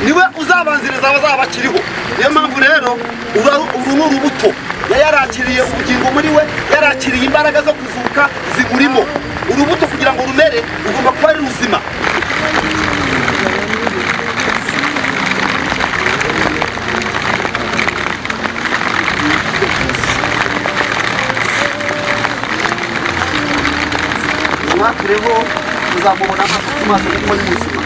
niwe uzabanziriza abazaba bakiriho. Niyo mpamvu rero uru ni urubuto yarakiriye ubugingo muri we, yarakiriye imbaraga zo kuzuka zimurimo. Urubuto kugira ngo rumere ugomba kuba ari ruzima. Mwakireho uzamubona ku maso kuko ni muzima.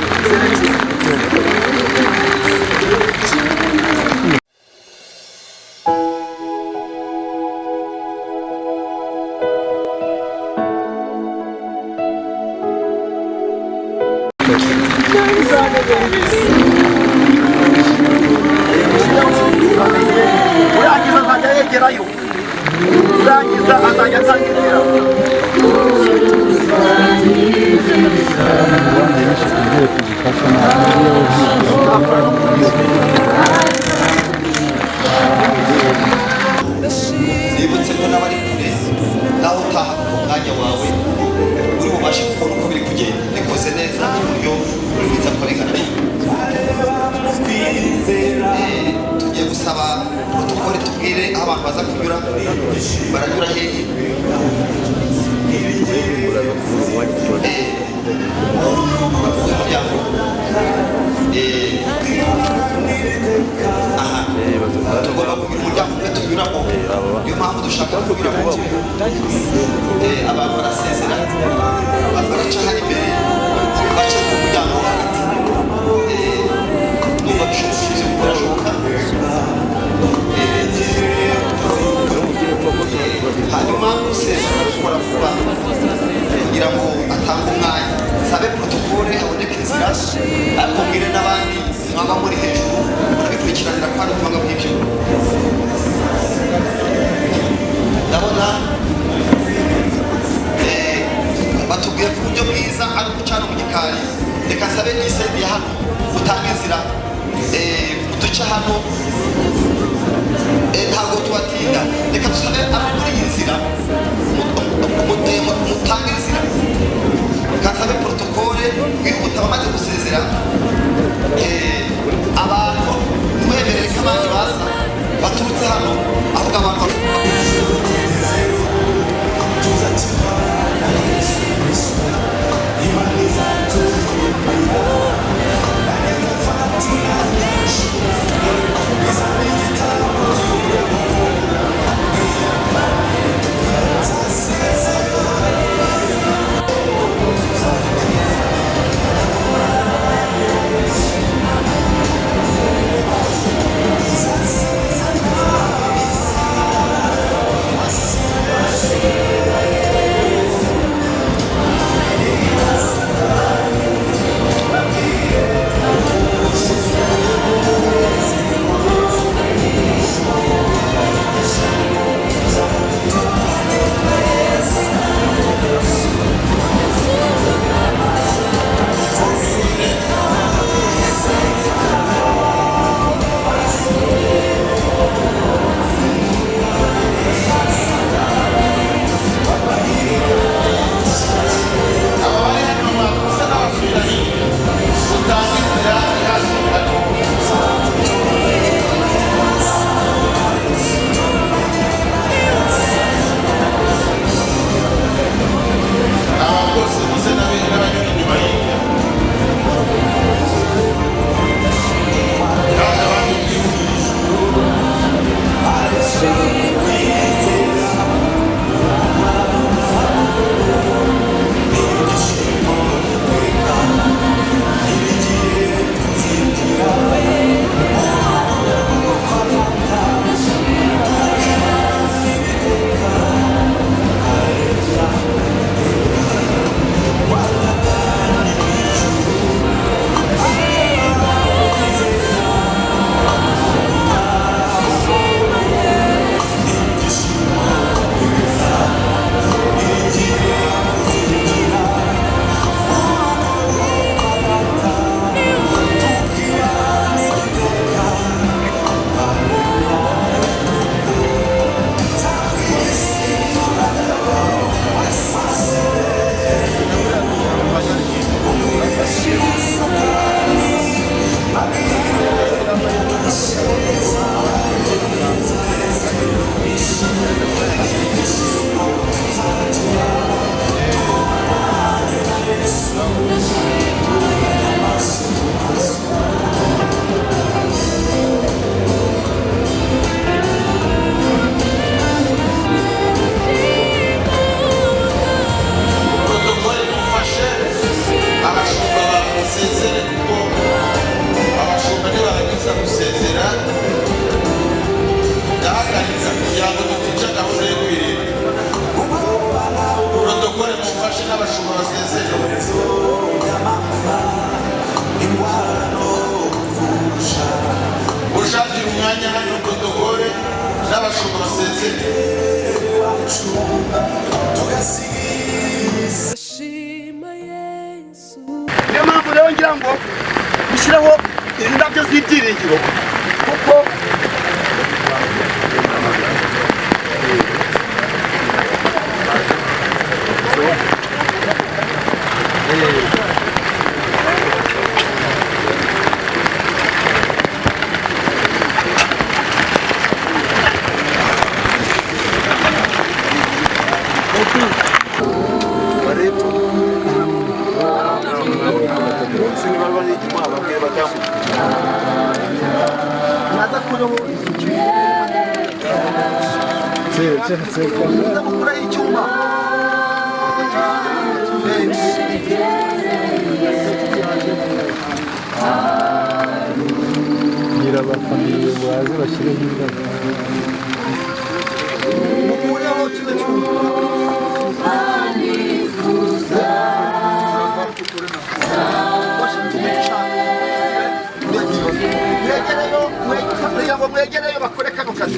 Urangiza azajya yegerayo, urangiza azajya atangirira. Nibutse ko n'abari kure naho utaha ku mwanya wawe uri bubashe kubona uko biri kugenda bikoze neza ku buryo bwiza ko bigaragara. Tugiye gusaba protokole tubwire aho abantu baza kunyura, baranyura hehe? Aha, tugomba kugira umuryango umwe tunyuramo, niyo mpamvu dushaka kugira ngo abantu barasezera, baraca hano imbere, baca ku muryango hagati. Numva bishoboka birashoboka. Hanyuma gusezera gukora vuba kugira ngo atange umwanya, sabe protokole haboneke inzira, ariko mbwire n'abandi mwaba muri hejuru murabikurikiranira ko hari ubuhanga bw'ibyo. Ndabona batubwiye ku buryo bwiza ari gucana mu gikari. Reka sabe iyi side ya hano utanga inzira, uduce hano ntabwo tubatinda. Reka dusabe abo muri iyi nzira mutange inzira, kasabe protokole wihuta bamaze gusezera. Abantu ntiwemerere ko abandi baza baturutse hano, ahubwo abantu niyo mpamvu rero ngira ngo gushyiraho indabyo z'ibyiringiro kuko nyirabafamiye baze bashyireho indabyo mwegereyo bakore kano kazi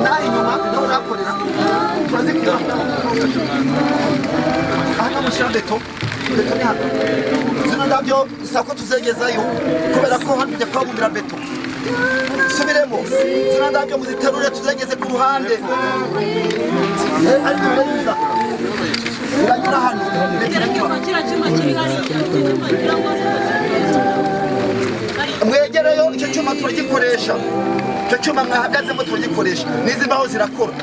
naho inyuma naho urakorera turazikira aha mushyira beto ni hano zino ndabyo bisaba ko tuzegezayo kubera ko hano tujya kuhabumbira beto subiremo zino ndabyo muziterure tuzegeze ku ruhande ariko biranyuza biranyura hano mwegereyo icyo cyuma turagikoresha icyo cyuma mwahagazemo turagikoresha n'izi mbaho zirakora